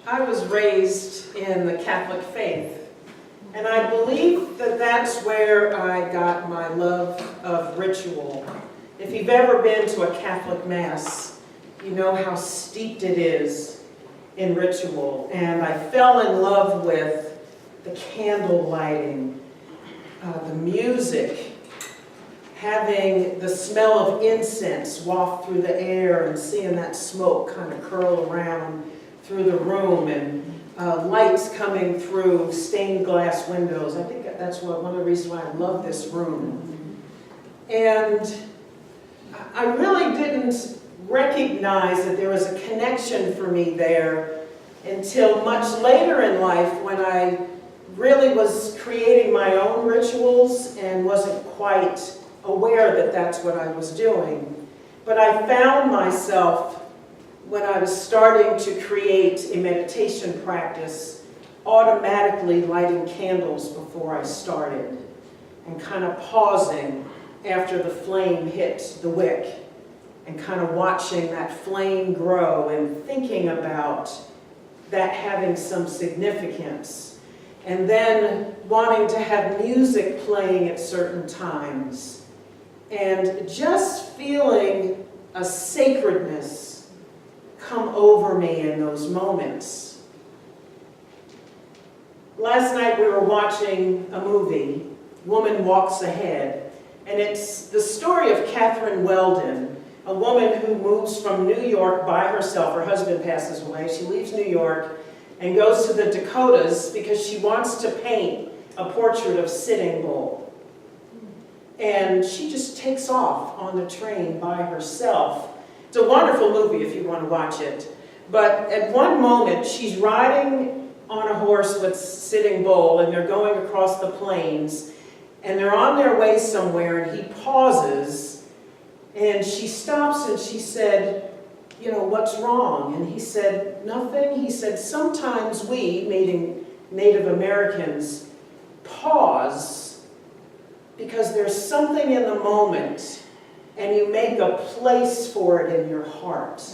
I was raised in the Catholic faith, and I believe that that's where I got my love of ritual. If you've ever been to a Catholic Mass, you know how steeped it is in ritual. And I fell in love with the candle lighting, the music, having the smell of incense waft through the air and seeing that smoke kind of curl around through the room, and lights coming through stained glass windows. I think that's one of the reasons why I love this room. And I really didn't recognize that there was a connection for me there until much later in life, when I really was creating my own rituals and wasn't quite aware that that's what I was doing. But I found myself, when I was starting to create a meditation practice, automatically lighting candles before I started and kind of pausing after the flame hit the wick and kind of watching that flame grow and thinking about that having some significance, and then wanting to have music playing at certain times and just feeling a sacredness come over me in those moments. Last night we were watching a movie, Woman Walks Ahead, and it's the story of Catherine Weldon, a woman who moves from New York by herself. Her husband passes away. She leaves New York and goes to the Dakotas because she wants to paint a portrait of Sitting Bull. And she just takes off on the train by herself. It's a wonderful movie if you want to watch it. But at one moment, she's riding on a horse with Sitting Bull, and they're going across the plains, and they're on their way somewhere, and he pauses, and she stops and she said, "You know, what's wrong?" And he said, "Nothing." He said, "Sometimes we," meaning Native Americans, "pause because there's something in the moment and you make a place for it in your heart."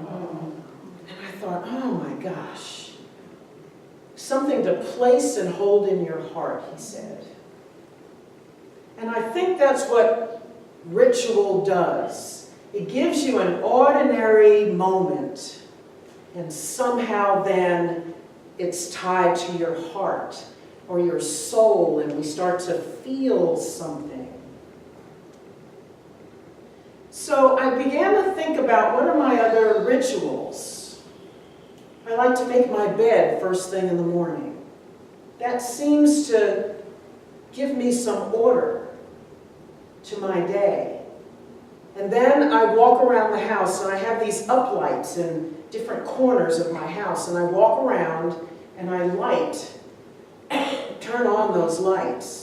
And I thought, oh my gosh, something to place and hold in your heart, he said. And I think that's what ritual does. It gives you an ordinary moment, and somehow then it's tied to your heart or your soul, and we start to feel something. So I began to think about, what are my other rituals? I like to make my bed first thing in the morning. That seems to give me some order to my day. And then I walk around the house, and I have these uplights in different corners of my house, and I walk around and I turn on those lights.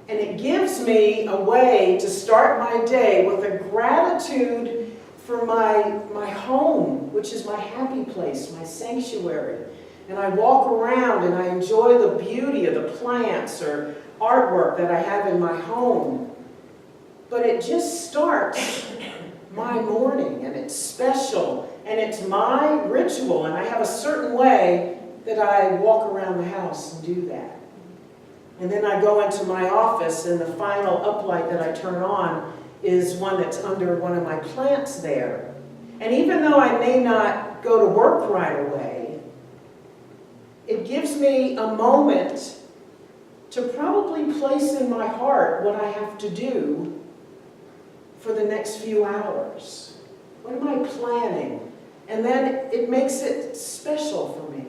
And it gives me a way to start my day with a gratitude for my home, which is my happy place, my sanctuary. And I walk around and I enjoy the beauty of the plants or artwork that I have in my home. But it just starts my morning, and it's special, and it's my ritual, and I have a certain way that I walk around the house and do that. And then I go into my office, and the final uplight that I turn on is one that's under one of my plants there. And even though I may not go to work right away, it gives me a moment to probably place in my heart what I have to do for the next few hours. What am I planning? And then it makes it special for me.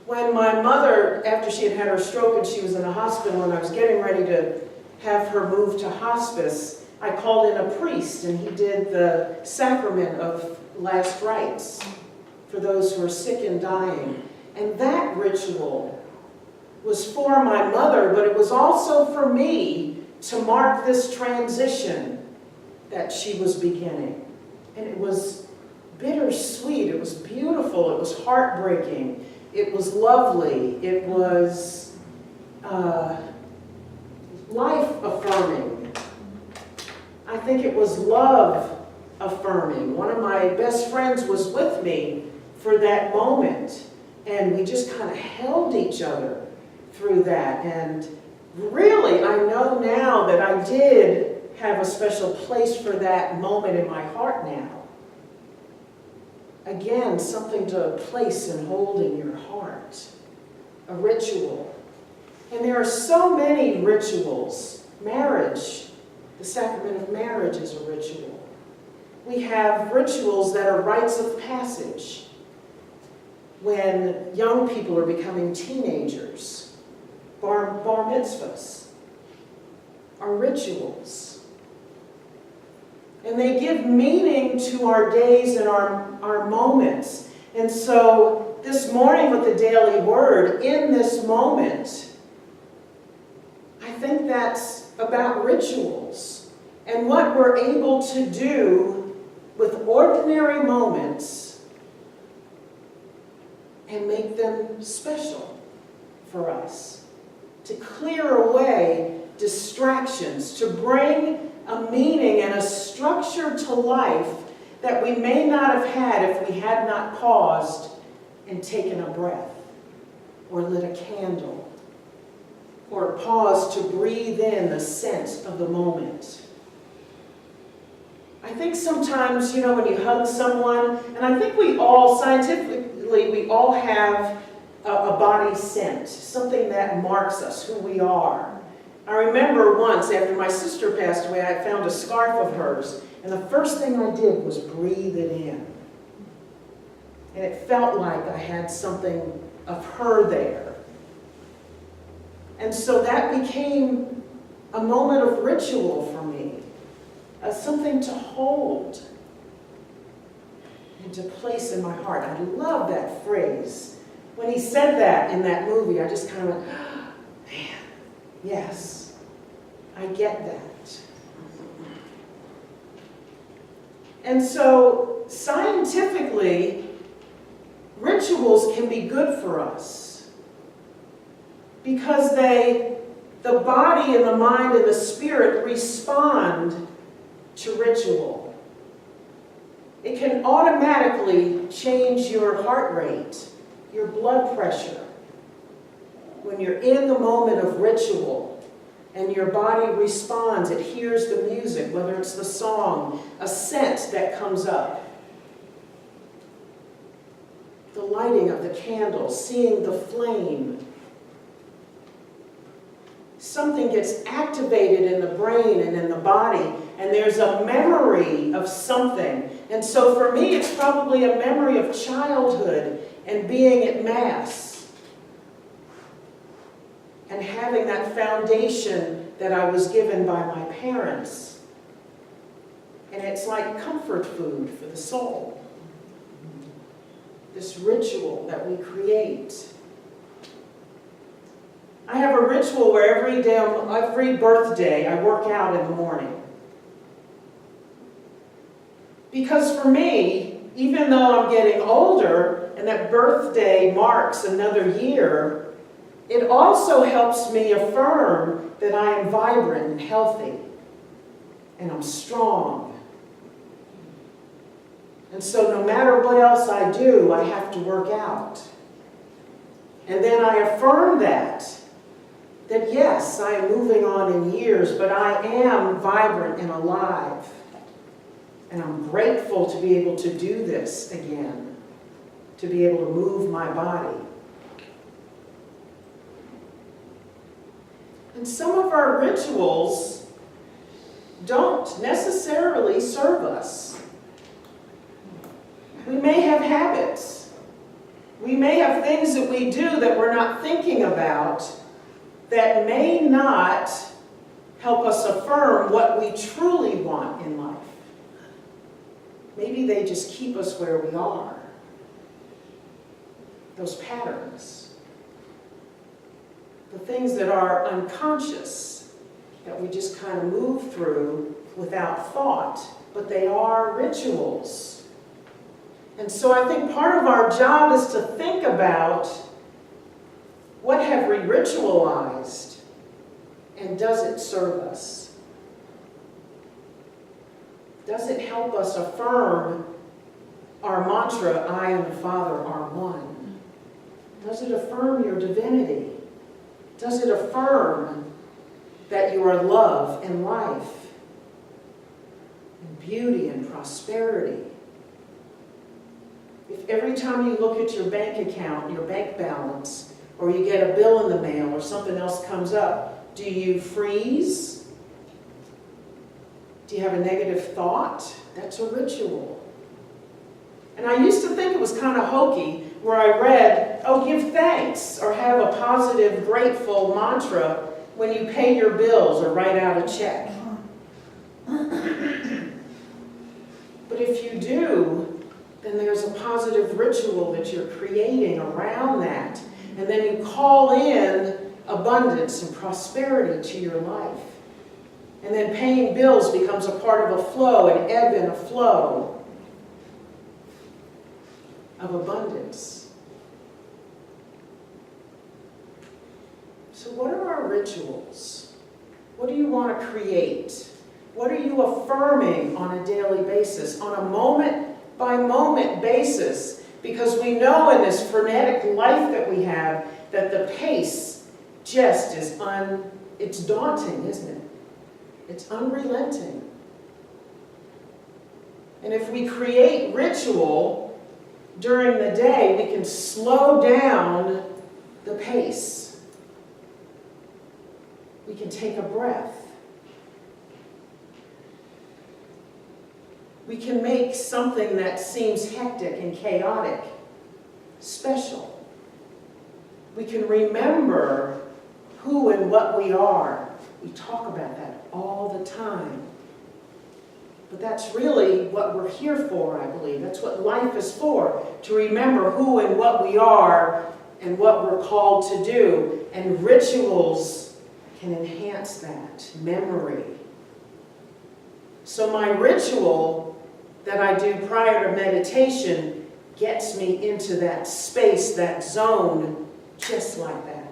When my mother, after she had had her stroke and she was in the hospital, and I was getting ready to have her moved to hospice, I called in a priest, and he did the sacrament of last rites for those who are sick and dying. And that ritual was for my mother, but it was also for me to mark this transition that she was beginning. And it was bittersweet, it was beautiful, it was heartbreaking, it was lovely, it was life-affirming. I think it was love affirming. One of my best friends was with me for that moment, and we just kind of held each other through that. And really, I know now that I did have a special place for that moment in my heart now. Again, something to place and hold in your heart. A ritual. And there are so many rituals. Marriage, the sacrament of marriage is a ritual. We have rituals that are rites of passage. When young people are becoming teenagers, bar mitzvahs are rituals. And they give meaning to our days and our moments. And so this morning with the daily word, in this moment, I think that's about rituals and what we're able to do with ordinary moments and make them special for us. To clear away distractions, to bring a meaning and a structure to life that we may not have had if we had not paused and taken a breath, or lit a candle, or paused to breathe in the scent of the moment. I think sometimes, when you hug someone, and I think we all, scientifically, we all have a body scent, something that marks us, who we are. I remember once, after my sister passed away, I found a scarf of hers, and the first thing I did was breathe it in. And it felt like I had something of her there. And so that became a moment of ritual for me, something to hold and to place in my heart. I love that phrase. When he said that in that movie, I just kind of went, oh, man, yes, I get that. And so, scientifically, rituals can be good for us because the body and the mind and the spirit respond to ritual. It can automatically change your heart rate, your blood pressure, when you're in the moment of ritual. And your body responds, it hears the music, whether it's the song, a scent that comes up. The lighting of the candle, seeing the flame. Something gets activated in the brain and in the body, and there's a memory of something. And so for me, it's probably a memory of childhood and being at Mass. And having that foundation that I was given by my parents. And it's like comfort food for the soul. This ritual that we create. I have a ritual where every birthday I work out in the morning. Because for me, even though I'm getting older and that birthday marks another year, it also helps me affirm that I am vibrant and healthy, and I'm strong. And so no matter what else I do, I have to work out. And then I affirm that yes, I am moving on in years, but I am vibrant and alive. And I'm grateful to be able to do this again, to be able to move my body. And some of our rituals don't necessarily serve us. We may have habits. We may have things that we do that we're not thinking about that may not help us affirm what we truly want in life. Maybe they just keep us where we are. Those patterns. The things that are unconscious, that we just kind of move through without thought, but they are rituals. And so I think part of our job is to think about what have we ritualized, and does it serve us? Does it help us affirm our mantra, I and the Father are one? Does it affirm your divinity? Does it affirm that you are love and life and beauty and prosperity? If every time you look at your bank account, your bank balance, or you get a bill in the mail or something else comes up, do you freeze? Do you have a negative thought? That's a ritual. And I used to think it was kind of hokey where I read, oh, give thanks or have a positive, grateful mantra when you pay your bills or write out a check. But if you do, then there's a positive ritual that you're creating around that. And then you call in abundance and prosperity to your life. And then paying bills becomes a part of a flow, an ebb and a flow of abundance. So what are our rituals? What do you want to create? What are you affirming on a daily basis, on a moment-by-moment basis? Because we know in this frenetic life that we have that the pace just is it's daunting, isn't it? It's unrelenting. And if we create ritual during the day, we can slow down the pace. We can take a breath. We can make something that seems hectic and chaotic special. We can remember who and what we are. We talk about that all the time. But that's really what we're here for, I believe. That's what life is for, to remember who and what we are and what we're called to do. And rituals can enhance that memory. So my ritual that I do prior to meditation gets me into that space, that zone, just like that.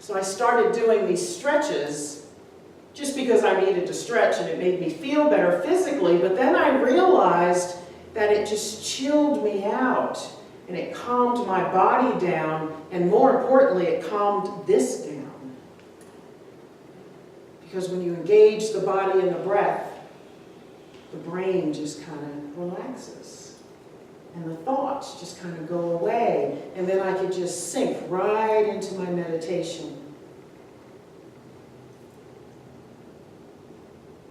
So I started doing these stretches just because I needed to stretch and it made me feel better physically, but then I realized that it just chilled me out and it calmed my body down, and more importantly, it calmed this down. Because when you engage the body and the breath, the brain just kind of relaxes. And the thoughts just kind of go away. And then I could just sink right into my meditation.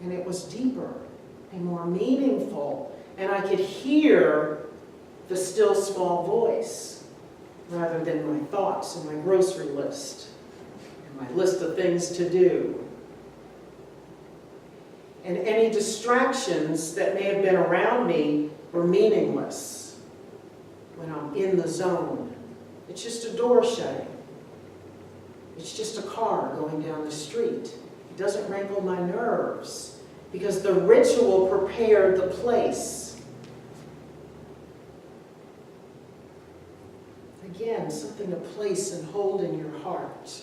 And it was deeper and more meaningful. And I could hear the still small voice rather than my thoughts and my grocery list and my list of things to do. And any distractions that may have been around me were meaningless when I'm in the zone. It's just a door shutting. It's just a car going down the street. It doesn't rankle my nerves because the ritual prepared the place. Again, something to place and hold in your heart.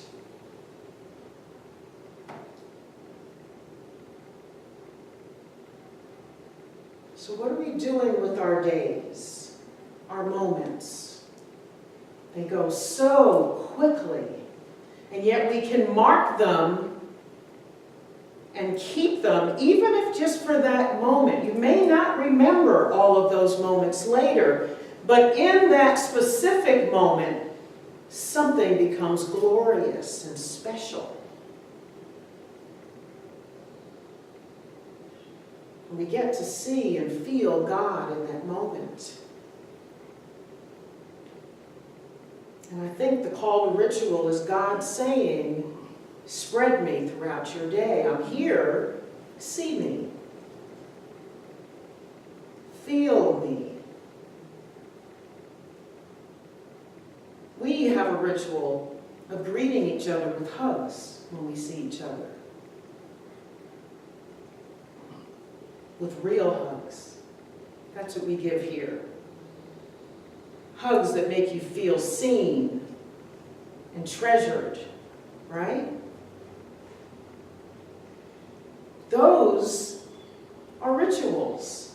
So what are we doing with our days, our moments? They go so quickly, and yet we can mark them and keep them, even if just for that moment. You may not remember all of those moments later, but in that specific moment, something becomes glorious and special. We get to see and feel God in that moment. And I think the call to ritual is God saying, spread me throughout your day. I'm here. See me. Feel me. We have a ritual of greeting each other with hugs when we see each other. With real hugs. That's what we give here. Hugs that make you feel seen and treasured, right? Those are rituals.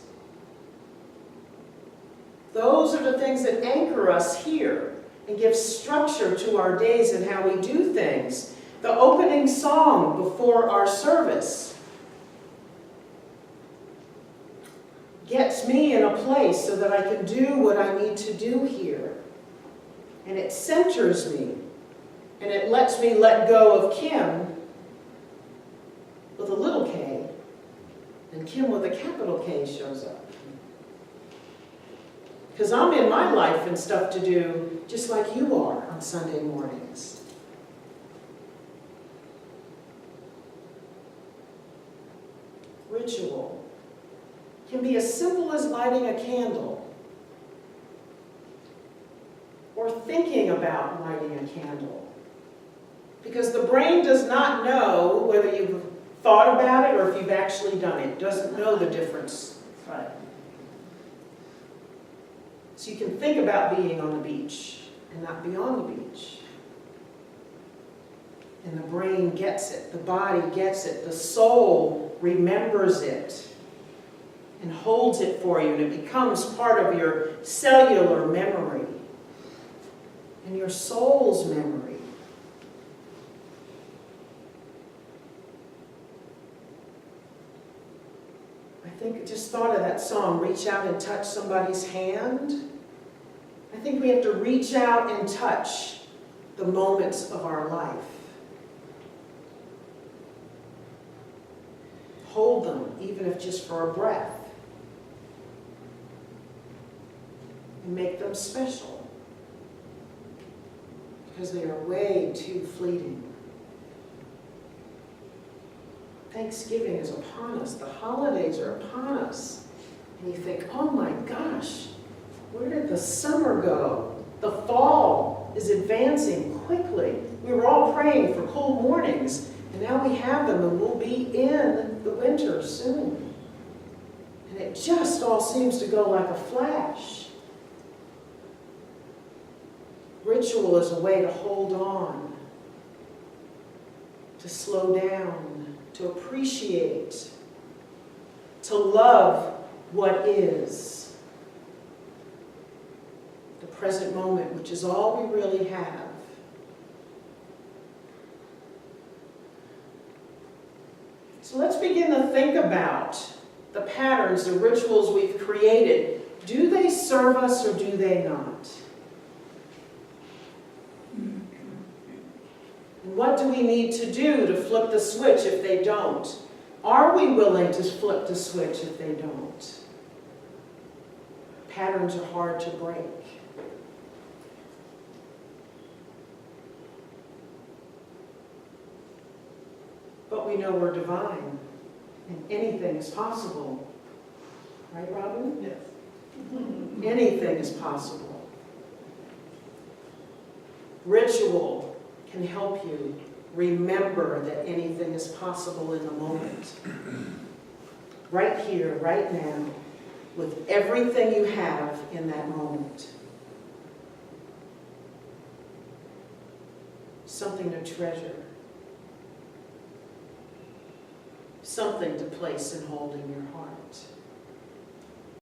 Those are the things that anchor us here and give structure to our days and how we do things. The opening song before our service gets me in a place so that I can do what I need to do here. And it centers me. And it lets me let go of Kim with a little k, and Kim with a capital K shows up. Because I'm in my life and stuff to do just like you are on Sunday mornings. Ritual can be as simple as lighting a candle or thinking about lighting a candle. Because the brain does not know whether you've thought about it or if you've actually done it. It doesn't know the difference. Right. So you can think about being on the beach and not be on the beach. And the brain gets it, the body gets it, the soul remembers it and holds it for you, and it becomes part of your cellular memory and your soul's memory. I just thought of that song, Reach Out and Touch Somebody's Hand. I think we have to reach out and touch the moments of our life. Hold them, even if just for a breath. And make them special. Because they are way too fleeting. Thanksgiving is upon us. The holidays are upon us. And you think, oh my gosh, where did the summer go? The fall is advancing quickly. We were all praying for cool mornings, and now we have them, and we'll be in the winter soon. And it just all seems to go like a flash. Ritual is a way to hold on, to slow down, to appreciate, to love what is. The present moment, which is all we really have. So let's begin to think about the patterns, the rituals we've created. Do they serve us or do they not? And what do we need to do to flip the switch if they don't? Are we willing to flip the switch if they don't? Patterns are hard to break. But we know we're divine, and anything is possible. Right, Robin? Yes. Anything is possible. Ritual can help you remember that anything is possible in the moment. Right here, right now, with everything you have in that moment. Something to treasure. Something to place and hold in your heart.